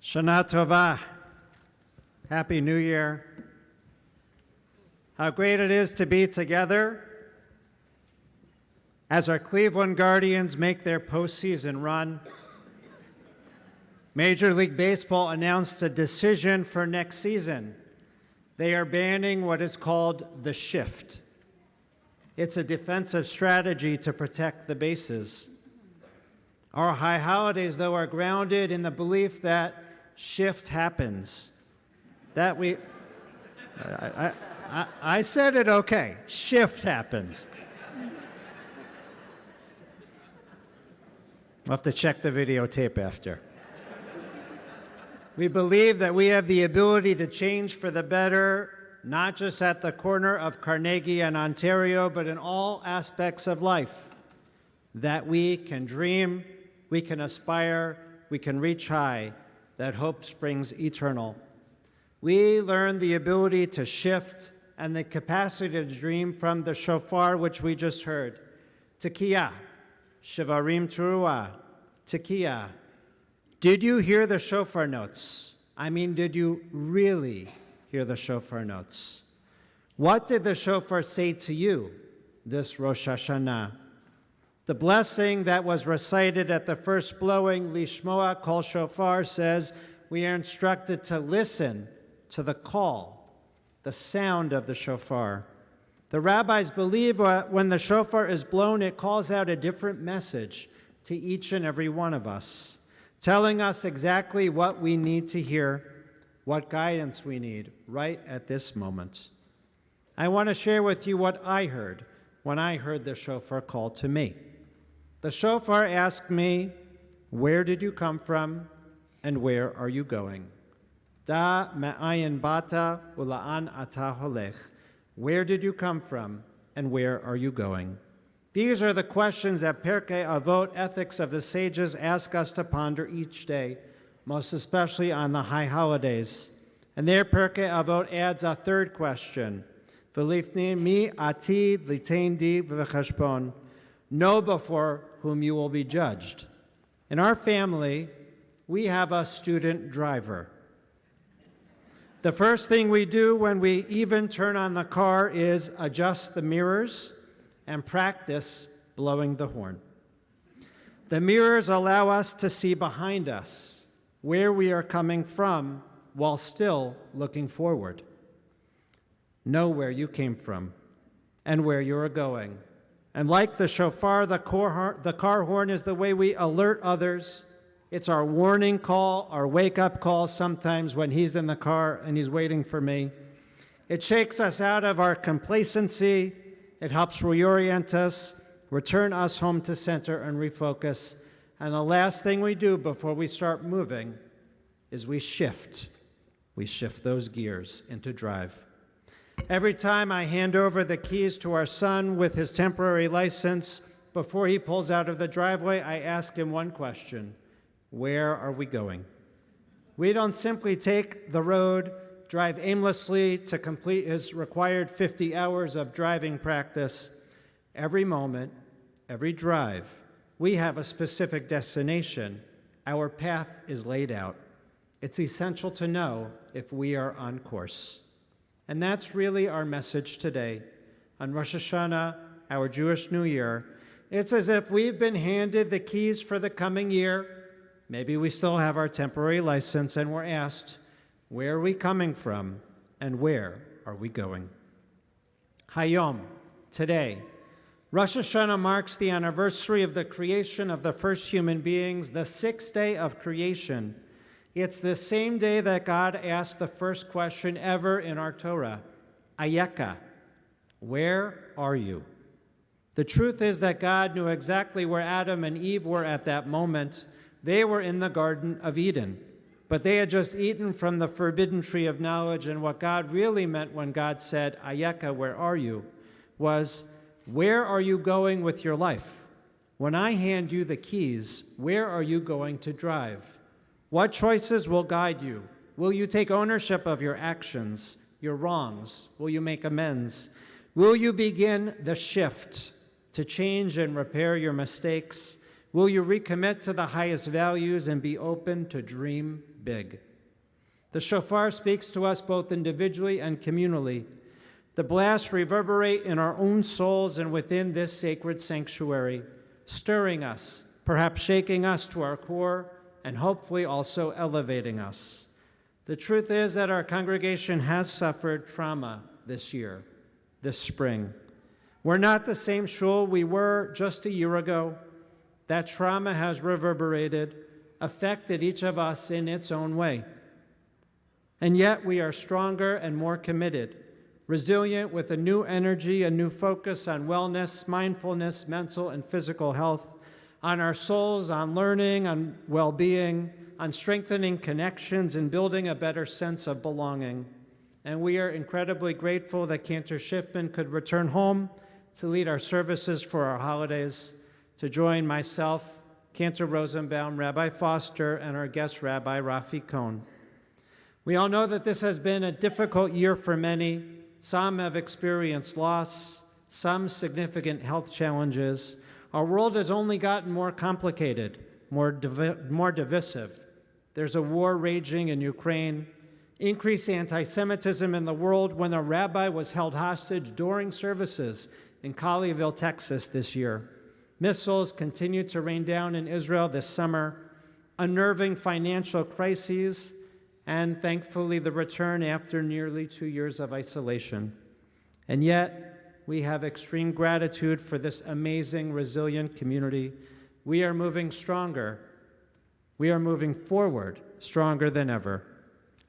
Shana Tova. Happy New Year. How great it is to be together as our Cleveland Guardians make their postseason run. Major League Baseball announced a decision for next season. They are banning what is called the shift. It's a defensive strategy to protect the bases. Our high holidays, though, are grounded in the belief that shift happens. I said it okay. Shift happens. We'll have to check the videotape after. We believe that we have the ability to change for the better, not just at the corner of Carnegie and Ontario, but in all aspects of life. That we can dream, we can aspire, we can reach high, that hope springs eternal. We learn the ability to shift and the capacity to dream from the shofar, which we just heard. Tekiah, Shivarim Teruah, Tekiah. Did you hear the shofar notes? I mean, did you really hear the shofar notes? What did the shofar say to you this Rosh Hashanah? The blessing that was recited at the first blowing, Lishmoa Kol Shofar, says we are instructed to listen to the call, the sound of the shofar. The rabbis believe when the shofar is blown, it calls out a different message to each and every one of us, telling us exactly what we need to hear, what guidance we need right at this moment. I want to share with you what I heard when I heard the shofar call to me. The shofar asked me, where did you come from and where are you going? Da me'ayin bata ula'an ata holech. Where did you come from and where are you going? These are the questions that Pirkei Avot, Ethics of the Sages, ask us to ponder each day, most especially on the high holidays. And there Pirkei Avot adds a third question. V'lifnei mi atid litain di v'chashbon. Know before whom you will be judged. In our family, we have a student driver. The first thing we do when we even turn on the car is adjust the mirrors and practice blowing the horn. The mirrors allow us to see behind us, where we are coming from, while still looking forward. Know where you came from and where you are going. And like the shofar, the car horn is the way we alert others. It's our warning call, our wake-up call sometimes when he's in the car and he's waiting for me. It shakes us out of our complacency. It helps reorient us, return us home to center and refocus. And the last thing we do before we start moving is we shift. We shift those gears into drive. Every time I hand over the keys to our son with his temporary license, before he pulls out of the driveway, I ask him one question. Where are we going? We don't simply take the road, drive aimlessly to complete his required 50 hours of driving practice. Every moment, every drive, we have a specific destination. Our path is laid out. It's essential to know if we are on course. And that's really our message today. On Rosh Hashanah, our Jewish New Year, it's as if we've been handed the keys for the coming year. Maybe we still have our temporary license and we're asked, where are we coming from and where are we going? Hayom, today, Rosh Hashanah marks the anniversary of the creation of the first human beings, the sixth day of creation. It's the same day that God asked the first question ever in our Torah, Ayeka, where are you? The truth is that God knew exactly where Adam and Eve were at that moment. They were in the Garden of Eden, but they had just eaten from the forbidden tree of knowledge, and what God really meant when God said, Ayeka, where are you, was, where are you going with your life? When I hand you the keys, where are you going to drive? What choices will guide you? Will you take ownership of your actions, your wrongs? Will you make amends? Will you begin the shift to change and repair your mistakes? Will you recommit to the highest values and be open to dream big? The shofar speaks to us both individually and communally. The blasts reverberate in our own souls and within this sacred sanctuary, stirring us, perhaps shaking us to our core, and hopefully also elevating us. The truth is that our congregation has suffered trauma this year, this spring. We're not the same shul we were just a year ago. That trauma has reverberated, affected each of us in its own way. And yet we are stronger and more committed, resilient with a new energy, a new focus on wellness, mindfulness, mental and physical health, on our souls, on learning, on well-being, on strengthening connections and building a better sense of belonging. And we are incredibly grateful that Cantor Shipman could return home to lead our services for our holidays, to join myself, Cantor Rosenbaum, Rabbi Foster, and our guest Rabbi Rafi Cohn. We all know that this has been a difficult year for many. Some have experienced loss, some significant health challenges. Our world has only gotten more complicated, more divisive. There's a war raging in Ukraine, increased anti-Semitism in the world when a rabbi was held hostage during services in Colleyville, Texas this year. Missiles continue to rain down in Israel this summer, unnerving financial crises, and thankfully the return after nearly 2 years of isolation. And yet, we have extreme gratitude for this amazing, resilient community. We are moving stronger. We are moving forward stronger than ever.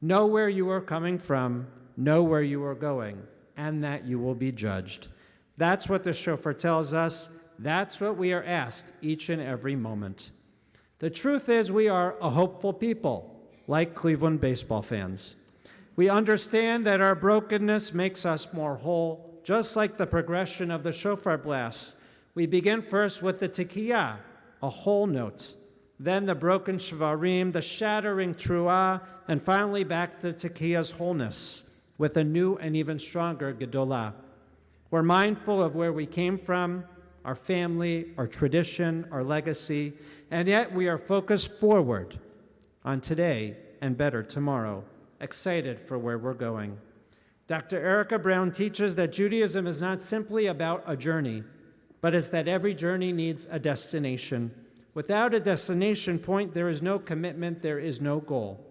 Know where you are coming from, know where you are going, and that you will be judged. That's what the shofar tells us. That's what we are asked each and every moment. The truth is we are a hopeful people, like Cleveland baseball fans. We understand that our brokenness makes us more whole, just like the progression of the shofar blasts. We begin first with the tekiyah, a whole note, then the broken shvarim, the shattering truah, and finally back to tekiyah's wholeness with a new and even stronger gedolah. We're mindful of where we came from, our family, our tradition, our legacy, and yet we are focused forward on today and better tomorrow, excited for where we're going. Dr. Erica Brown teaches that Judaism is not simply about a journey, but it's that every journey needs a destination. Without a destination point, there is no commitment, there is no goal.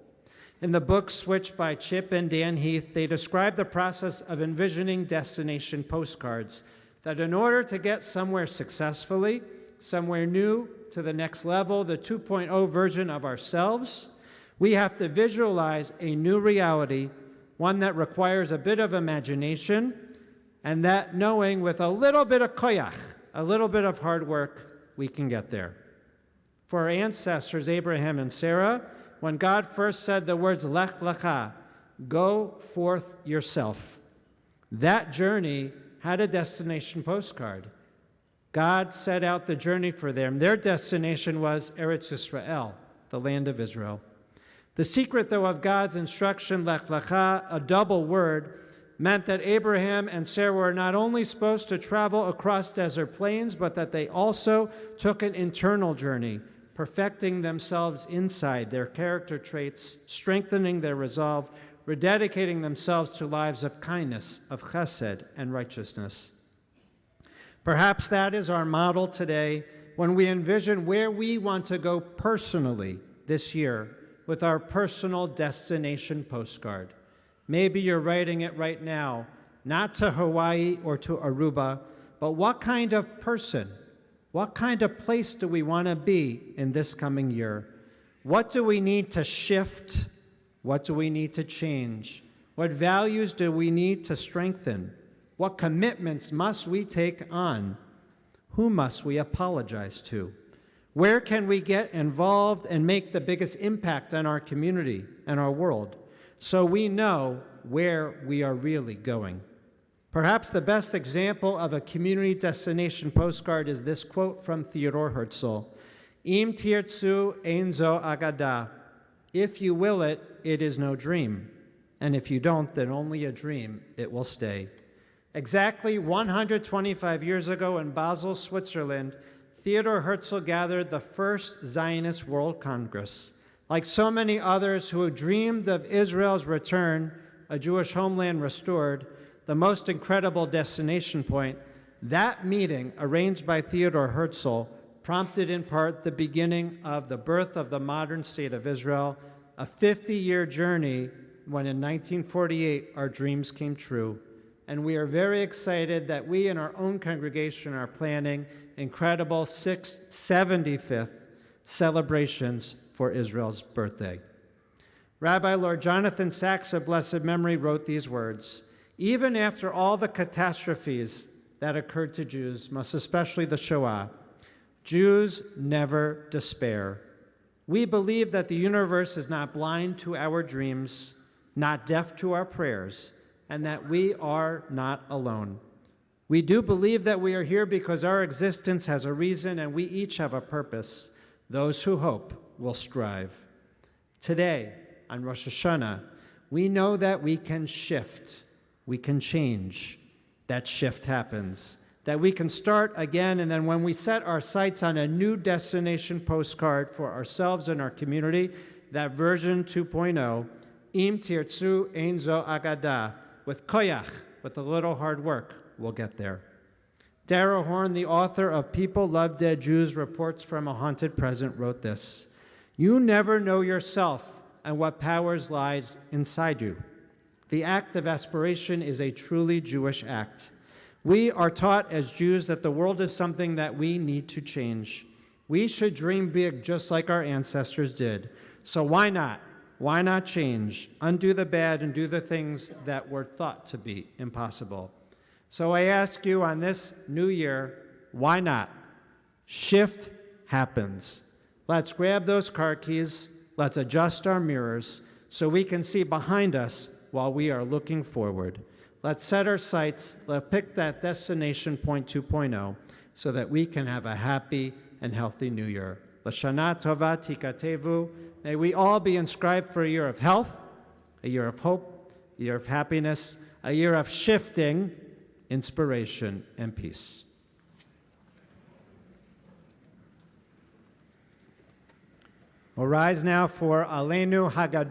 In the book Switch by Chip and Dan Heath, they describe the process of envisioning destination postcards, that in order to get somewhere successfully, somewhere new, to the next level, the 2.0 version of ourselves, we have to visualize a new reality, one that requires a bit of imagination, and that knowing with a little bit of koyach, a little bit of hard work, we can get there. For our ancestors, Abraham and Sarah, when God first said the words lech lecha, go forth yourself, that journey had a destination postcard. God set out the journey for them. Their destination was Eretz Yisrael, the land of Israel. The secret, though, of God's instruction, lech lecha, a double word, meant that Abraham and Sarah were not only supposed to travel across desert plains, but that they also took an internal journey, perfecting themselves inside, their character traits, strengthening their resolve, rededicating themselves to lives of kindness, of chesed, and righteousness. Perhaps that is our model today when we envision where we want to go personally this year with our personal destination postcard. Maybe you're writing it right now, not to Hawaii or to Aruba, but what kind of person, what kind of place do we want to be in this coming year? What do we need to shift? What do we need to change? What values do we need to strengthen? What commitments must we take on? Who must we apologize to? Where can we get involved and make the biggest impact on our community and our world so we know where we are really going? Perhaps the best example of a community destination postcard is this quote from Theodore Herzl, Im tirtzu ein zo agada. If you will it, it is no dream. And if you don't, then only a dream, it will stay. Exactly 125 years ago in Basel, Switzerland, Theodor Herzl gathered the first Zionist World Congress. Like so many others who dreamed of Israel's return, a Jewish homeland restored, the most incredible destination point, that meeting, arranged by Theodor Herzl, prompted in part the beginning of the birth of the modern state of Israel, a 50-year journey when in 1948 our dreams came true. And we are very excited that we in our own congregation are planning incredible 75th celebrations for Israel's birthday. Rabbi Lord Jonathan Sachs of blessed memory wrote these words: "Even after all the catastrophes that occurred to Jews, most especially the Shoah, Jews never despair. We believe that the universe is not blind to our dreams, not deaf to our prayers, and that we are not alone. We do believe that we are here because our existence has a reason and we each have a purpose. Those who hope will strive." Today, on Rosh Hashanah, we know that we can shift, we can change. That shift happens, that we can start again, and then when we set our sights on a new destination postcard for ourselves and our community, that version 2.0, Im Tirtzu Ein Zo Agada, with koyach, with a little hard work, we'll get there. Dara Horn, the author of People Love Dead Jews, Reports from a Haunted Present, wrote this: "You never know yourself and what powers lies inside you. The act of aspiration is a truly Jewish act. We are taught as Jews that the world is something that we need to change. We should dream big just like our ancestors did. So why not? Why not change, undo the bad, and do the things that were thought to be impossible? So I ask you on this new year, why not? Shift happens. Let's grab those car keys, let's adjust our mirrors so we can see behind us while we are looking forward. Let's set our sights, let's pick that destination point 2.0 so that we can have a happy and healthy new year. L'shana tova tikatevu. May we all be inscribed for a year of health, a year of hope, a year of happiness, a year of shifting, inspiration, and peace. We'll rise now for Aleinu Hagadol.